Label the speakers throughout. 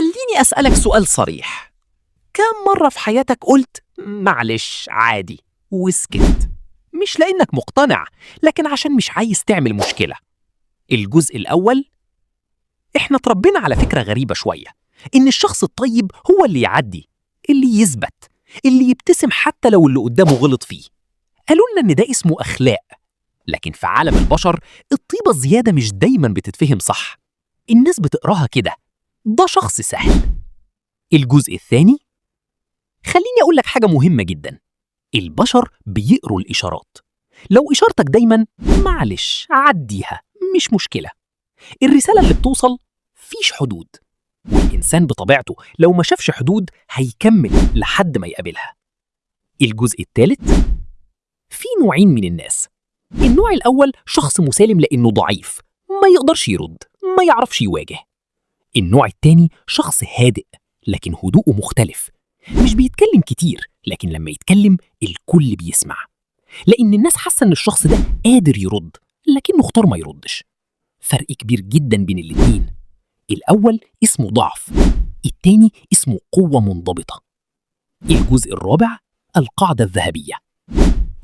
Speaker 1: خليني أسألك سؤال صريح. كم مرة في حياتك قلت معلش عادي وسكت؟ مش لأنك مقتنع، لكن عشان مش عايز تعمل مشكلة. الجزء الأول، إحنا اتربينا على فكرة غريبة شوية، إن الشخص الطيب هو اللي يعدي، اللي يثبت، اللي يبتسم حتى لو اللي قدامه غلط فيه. قالوا لنا إن ده اسمه أخلاق. لكن في عالم البشر الطيبة الزيادة مش دايما بتتفهم صح. الناس بتقراها كده، ده شخص سهل. الجزء الثاني، خليني أقول لك حاجة مهمة جدا. البشر بيقروا الإشارات. لو إشارتك دايما معلش عديها مش مشكلة، الرسالة اللي بتوصل فيش حدود. والإنسان بطبيعته لو ما شافش حدود هيكمل لحد ما يقابلها. الجزء الثالث، في نوعين من الناس. النوع الأول شخص مسالم لأنه ضعيف، ما يقدرش يرد، ما يعرفش يواجه. النوع التاني شخص هادئ، لكن هدوءه مختلف، مش بيتكلم كتير، لكن لما يتكلم الكل بيسمع، لأن الناس حاسة إن الشخص ده قادر يرد لكن مختار ما يردش. فرق كبير جدا بين الاتنين. الأول اسمه ضعف، التاني اسمه قوة منضبطة. الجزء الرابع، القاعدة الذهبية.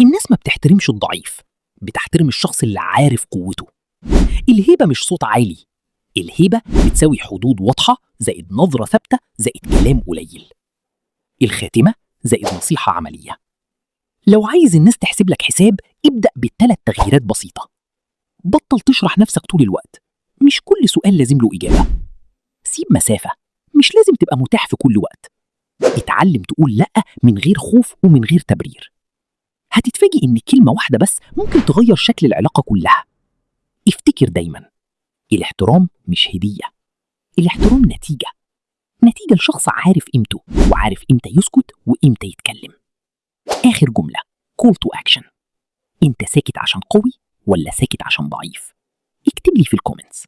Speaker 1: الناس ما بتحترمش الضعيف، بتحترم الشخص اللي عارف قوته. الهيبة مش صوت عالي، الهيبة بتساوي حدود واضحة زائد نظرة ثابتة زائد كلام قليل. الخاتمة زائد نصيحة عملية. لو عايز الناس تحسب لك حساب، ابدأ ب3 تغييرات بسيطة. بطل تشرح نفسك طول الوقت، مش كل سؤال لازم له إجابة. سيب مسافة، مش لازم تبقى متاح في كل وقت. اتعلم تقول لأ من غير خوف ومن غير تبرير. هتتفاجئ إن كلمة واحدة بس ممكن تغير شكل العلاقة كلها. افتكر دايما، الاحترام مش هدية، الاحترام نتيجة لشخص عارف قيمته وعارف إمتى يسكت وإمتى يتكلم. آخر جملة، call to action. أنت ساكت عشان قوي ولا ساكت عشان ضعيف؟ اكتب لي في الكومنتس.